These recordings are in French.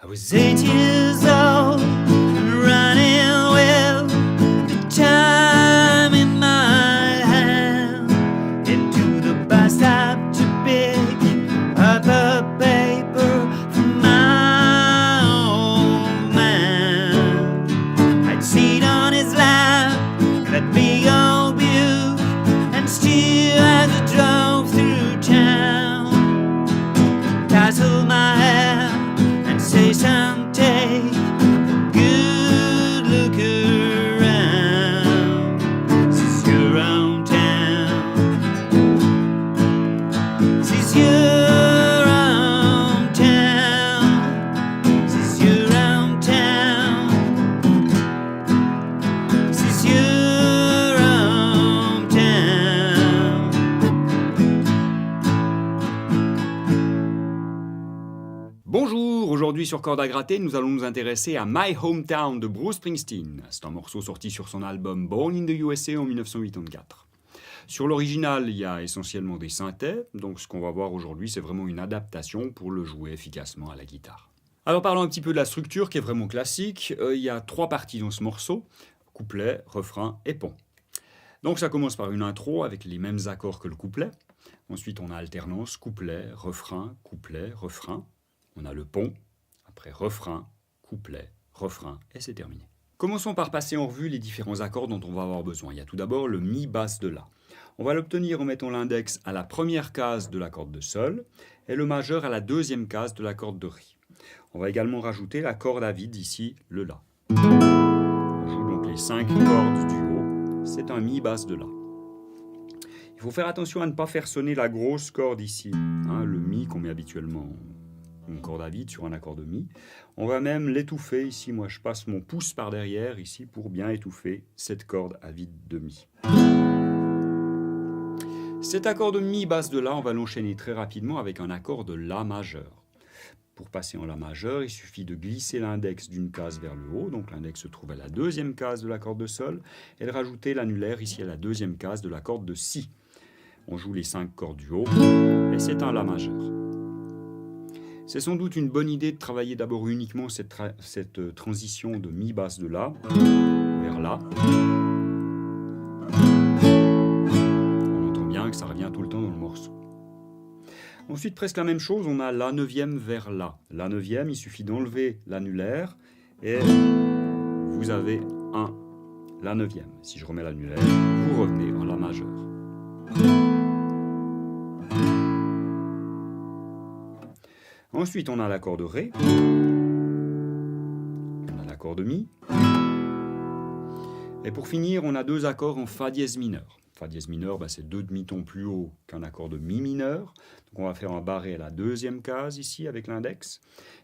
I was 8 years old, running with the time in my hand, into the bus stop to pick up a paper from my old man. I'd sit on his lap, that big old Buick, and steer as I drove through town, tassel my hair and say some take a good look around. This is your own town. This is your own town. This is your own town. This is your own town. Bonjour, aujourd'hui sur Corde à gratter, nous allons nous intéresser à My Hometown de Bruce Springsteen. C'est un morceau sorti sur son album Born in the USA en 1984. Sur l'original, il y a essentiellement des synthés, donc ce qu'on va voir aujourd'hui, c'est vraiment une adaptation pour le jouer efficacement à la guitare. Alors parlons un petit peu de la structure qui est vraiment classique. Il y a 3 parties dans ce morceau, couplet, refrain et pont. Donc ça commence par une intro avec les mêmes accords que le couplet. Ensuite on a alternance, couplet, refrain, refrain. On a le pont, après refrain, couplet, refrain, et c'est terminé. Commençons par passer en revue les différents accords dont on va avoir besoin. Il y a tout d'abord le mi basse de la. On va l'obtenir en mettant l'index à la première case de la corde de sol et le majeur à la deuxième case de la corde de ré. On va également rajouter la corde à vide ici, le la. On joue donc les 5 cordes du haut. C'est un mi basse de la. Il faut faire attention à ne pas faire sonner la grosse corde ici, le mi qu'on met habituellement une corde à vide sur un accord de mi. On va même l'étouffer ici. Moi, je passe mon pouce par derrière ici pour bien étouffer cette corde à vide de mi. Cet accord de mi basse de la, on va l'enchaîner très rapidement avec un accord de la majeur. Pour passer en la majeur, il suffit de glisser l'index d'une case vers le haut. Donc l'index se trouve à la deuxième case de la corde de sol et de rajouter l'annulaire ici à la deuxième case de la corde de si. On joue les 5 cordes du haut et c'est un la majeur. C'est sans doute une bonne idée de travailler d'abord uniquement cette transition de mi basse de la vers la. On entend bien que ça revient tout le temps dans le morceau. Ensuite, presque la même chose, on a la neuvième vers la. La neuvième, il suffit d'enlever l'annulaire et vous avez un la neuvième. Si je remets l'annulaire, vous revenez en la majeure. Ensuite, on a l'accord de ré, on a l'accord de mi, et pour finir, on a 2 accords en fa dièse mineur. Fa dièse mineur, c'est 2 demi-tons plus haut qu'un accord de mi mineur. Donc on va faire un barré à la deuxième case ici avec l'index,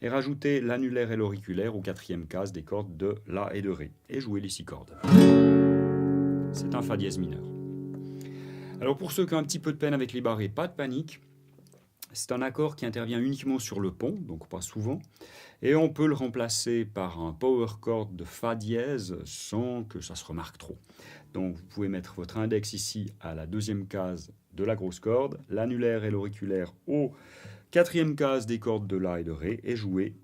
et rajouter l'annulaire et l'auriculaire aux 4e cases des cordes de la et de ré, et jouer les 6 cordes. C'est un fa dièse mineur. Alors pour ceux qui ont un petit peu de peine avec les barrés, pas de panique. C'est un accord qui intervient uniquement sur le pont, donc pas souvent, et on peut le remplacer par un power chord de fa dièse sans que ça se remarque trop. Donc vous pouvez mettre votre index ici à la deuxième case de la grosse corde, l'annulaire et l'auriculaire aux 4e cases des cordes de la et de ré, et jouer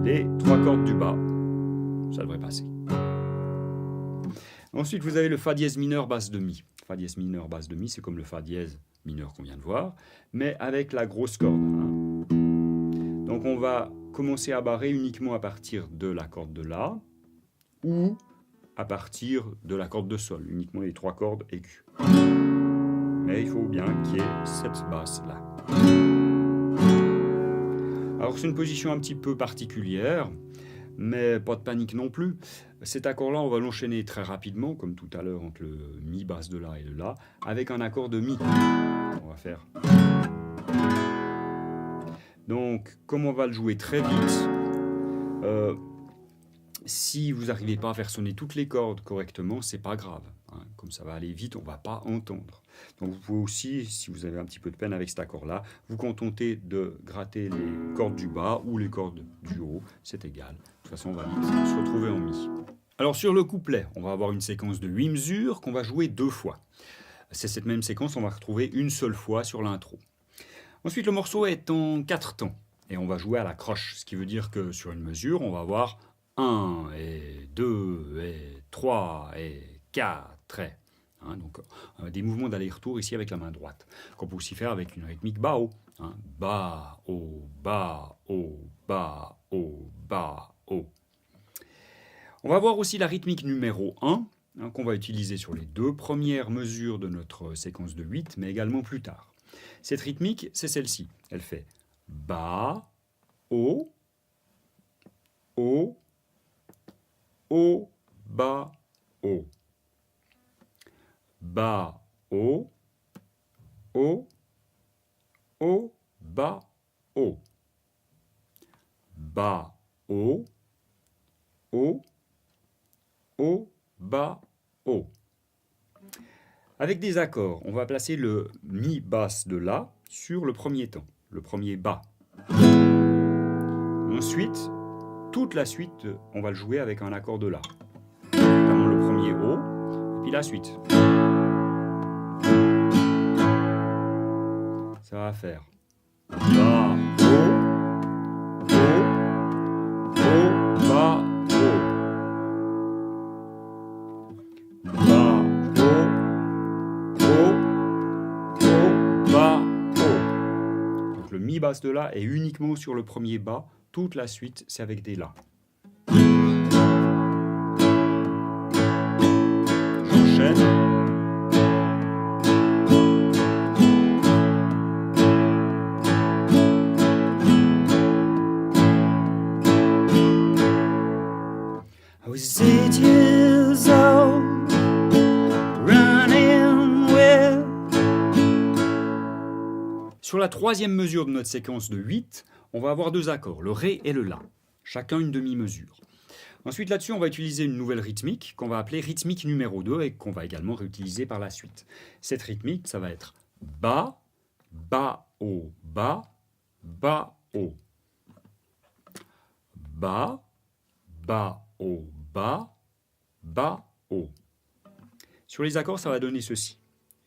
les 3 cordes du bas. Ça devrait passer. Ensuite, vous avez le fa dièse mineur basse de mi. Fa dièse mineur basse de mi, c'est comme le fa dièse mineur qu'on vient de voir, mais avec la grosse corde. Donc on va commencer à barrer uniquement à partir de la corde de la ou à partir de la corde de sol, uniquement les 3 cordes aigus. Mais il faut bien qu'il y ait cette basse-là. Alors c'est une position un petit peu particulière, mais pas de panique non plus. Cet accord-là, on va l'enchaîner très rapidement, comme tout à l'heure entre le mi basse de la et de la, avec un accord de mi. On va faire. Donc, comme on va le jouer très vite, si vous n'arrivez pas à faire sonner toutes les cordes correctement, c'est pas grave. Comme ça va aller vite, on ne va pas entendre. Donc vous pouvez aussi, si vous avez un petit peu de peine avec cet accord-là, vous contenter de gratter les cordes du bas ou les cordes du haut, c'est égal. De toute façon, on va vite se retrouver en mi. Alors sur le couplet, on va avoir une séquence de 8 mesures qu'on va jouer 2 fois. C'est cette même séquence, on va retrouver une seule fois sur l'intro. Ensuite, le morceau est en 4 temps. et on va jouer à la croche, ce qui veut dire que sur une mesure, on va avoir 1 et 2 et 3 et 4 et... Hein, donc des mouvements d'aller-retour ici avec la main droite, qu'on peut aussi faire avec une rythmique bas-haut. Hein, bas-haut, bas-haut, bas-haut, bas-haut. On va voir aussi la rythmique numéro 1, hein, qu'on va utiliser sur les 2 premières mesures de notre séquence de 8, mais également plus tard. Cette rythmique, c'est celle-ci. Elle fait bas, haut, haut, haut, bas, haut. Bas, haut, haut, haut, bas, haut. Bas, haut, haut, haut, bas, haut. Avec des accords, on va placer le mi basse de la sur le premier temps, le premier bas. Ensuite, toute la suite, on va le jouer avec un accord de la. Notamment le premier haut, et puis la suite. Ça va faire bas, haut, haut, haut, bas, haut. Bas, haut, haut, haut, bas, haut. Donc le mi basse de la est uniquement sur le premier bas. Toute la suite, c'est avec des la. J'enchaîne. I was 8 years old, running with. Sur la troisième mesure de notre séquence de 8, on va avoir 2 accords, le Ré et le La, chacun une demi-mesure. Ensuite, là-dessus, on va utiliser une nouvelle rythmique qu'on va appeler rythmique numéro 2 et qu'on va également réutiliser par la suite. Cette rythmique, ça va être bas, bas, haut, bas, bas, haut. Bas, bas, haut, bas, bas, haut. Sur les accords, ça va donner ceci.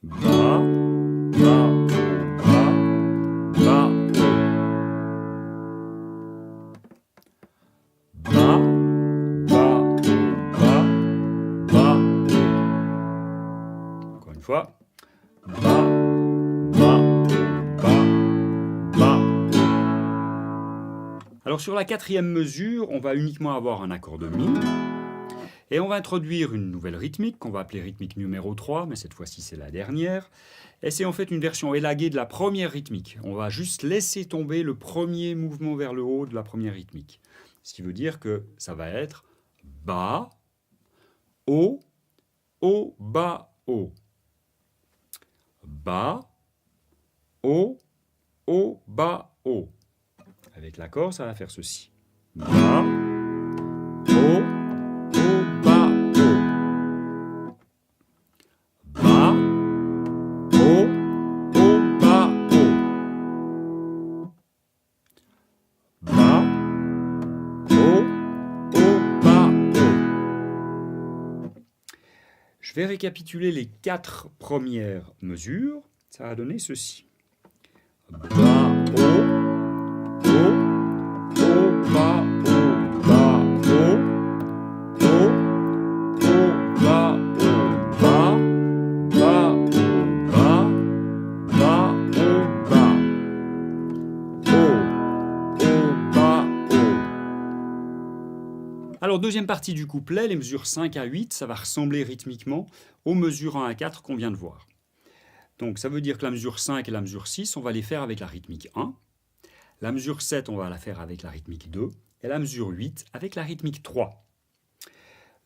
Bas, bas, haut, bas, bas, haut. Bas, bas, haut, bas, bas, haut. Encore une fois. Bas, bas, haut, bas, bas, haut. Alors sur la quatrième mesure, on va uniquement avoir un accord de Mi. Et on va introduire une nouvelle rythmique qu'on va appeler rythmique numéro 3, mais cette fois-ci c'est la dernière. Et c'est en fait une version élaguée de la première rythmique. On va juste laisser tomber le premier mouvement vers le haut de la première rythmique. Ce qui veut dire que ça va être bas, haut, haut, bas, haut. Bas, haut, haut, bas, haut. Avec l'accord, ça va faire ceci. Bas, haut, haut, bas, haut. Bas, haut, haut, bas, haut. Bas, haut, haut, bas, haut. Je vais récapituler les 4 premières mesures. Ça va donner ceci. Bas, haut, haut, haut, bas, haut, bas, haut, haut, haut, bas, haut, bas, bas, haut, bas, bas, haut, bas, haut, haut, bas, haut. Alors, deuxième partie du couplet, les mesures 5 à 8, ça va ressembler rythmiquement aux mesures 1 à 4 qu'on vient de voir. Donc, ça veut dire que la mesure 5 et la mesure 6, on va les faire avec la rythmique 1. La mesure 7, on va la faire avec la rythmique 2. Et la mesure 8 avec la rythmique 3.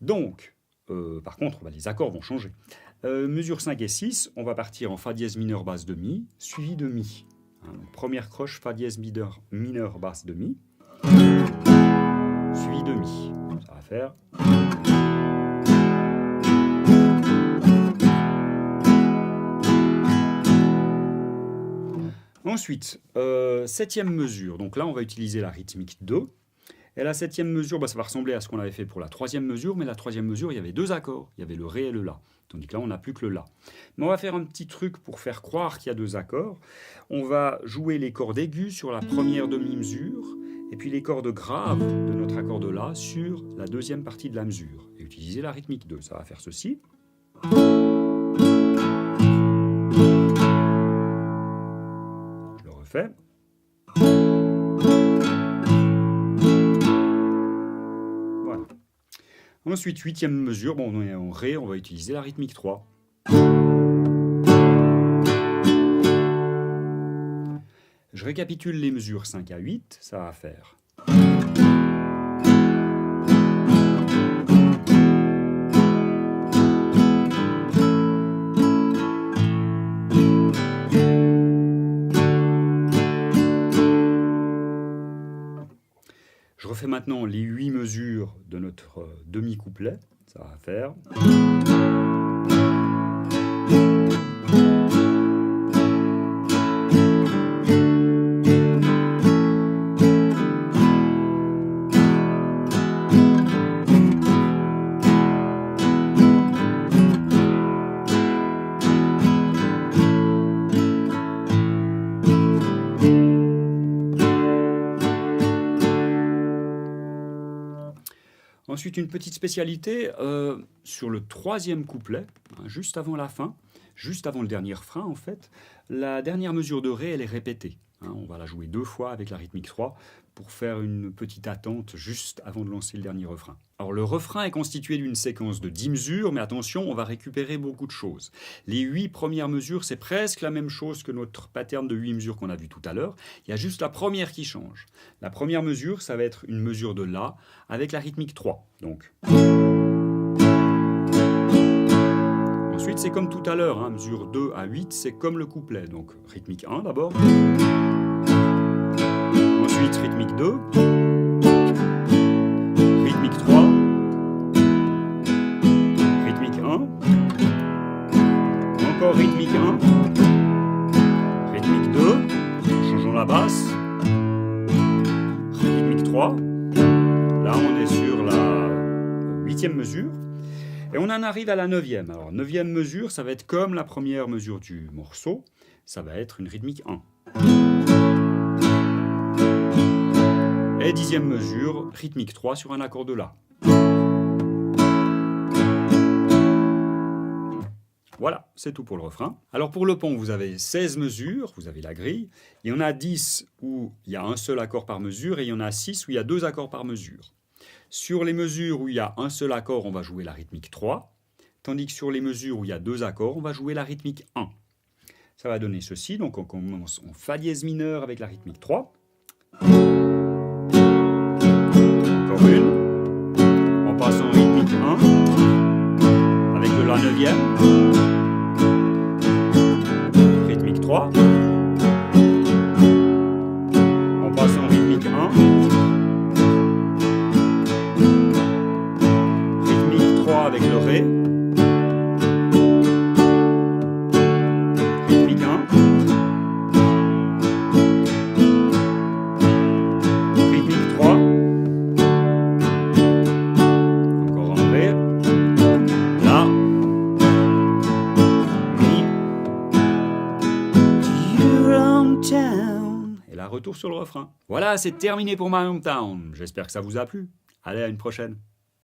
Donc, par contre, les accords vont changer. Mesure 5 et 6, on va partir en Fa dièse mineur basse de Mi, suivi de Mi. Hein, donc, première croche, Fa dièse mineur basse de Mi, suivi de Mi. Ça va faire... Ensuite, septième mesure. Donc là, on va utiliser la rythmique 2. Et la 7e mesure, ça va ressembler à ce qu'on avait fait pour la 3e mesure, mais la 3e mesure, il y avait 2 accords. Il y avait le Ré et le La. Tandis que là, on n'a plus que le La. Mais on va faire un petit truc pour faire croire qu'il y a 2 accords. On va jouer les cordes aiguës sur la première demi-mesure, et puis les cordes graves de notre accord de La sur la 2e partie de la mesure. Et utiliser la rythmique 2. Ça va faire ceci. Je le refais. Voilà. Ensuite, 8e mesure, on est en Ré, on va utiliser la rythmique 3. Je récapitule les mesures 5 à 8, ça va faire. Je refais maintenant les 8 mesures de notre demi-couplet. Ça va faire. Ensuite, une petite spécialité sur le 3e couplet, juste avant la fin, juste avant le dernier refrain en fait, la dernière mesure de Ré, elle est répétée. On va la jouer 2 fois avec la rythmique 3 pour faire une petite attente juste avant de lancer le dernier refrain. Alors le refrain est constitué d'une séquence de 10 mesures, mais attention, on va récupérer beaucoup de choses. Les 8 premières mesures, c'est presque la même chose que notre pattern de 8 mesures qu'on a vu tout à l'heure. Il y a juste la première qui change. La première mesure, ça va être une mesure de La avec la rythmique 3. Donc. Ensuite, c'est comme tout à l'heure, mesure 2 à 8, c'est comme le couplet. Donc rythmique 1 d'abord. Ensuite, rythmique 2. Rythmique 3. Rythmique 1. Encore rythmique 1. Rythmique 2. Changeons la basse. Rythmique 3. Là, on est sur la 8e mesure. Et on en arrive à la 9e. Alors, 9e mesure, ça va être comme la première mesure du morceau. Ça va être une rythmique 1. Et 10e mesure, rythmique 3 sur un accord de La. Voilà, c'est tout pour le refrain. Alors pour le pont, vous avez 16 mesures, vous avez la grille. Il y en a 10 où il y a un seul accord par mesure et il y en a 6 où il y a 2 accords par mesure. Sur les mesures où il y a un seul accord, on va jouer la rythmique 3. Tandis que sur les mesures où il y a 2 accords, on va jouer la rythmique 1. Ça va donner ceci, donc on commence en Fa dièse mineur avec la rythmique 3. Encore une. On passe en rythmique 1 avec le La 9e. Rythmique 3. On passe en rythmique 1. Rythmique 3 avec le Ré. Rythmique 1. Rythmique 3. Encore en Ré. La. Mi. Your hometown. Et là, retour sur le refrain. Voilà, c'est terminé pour My Hometown. J'espère que ça vous a plu. Allez, à une prochaine.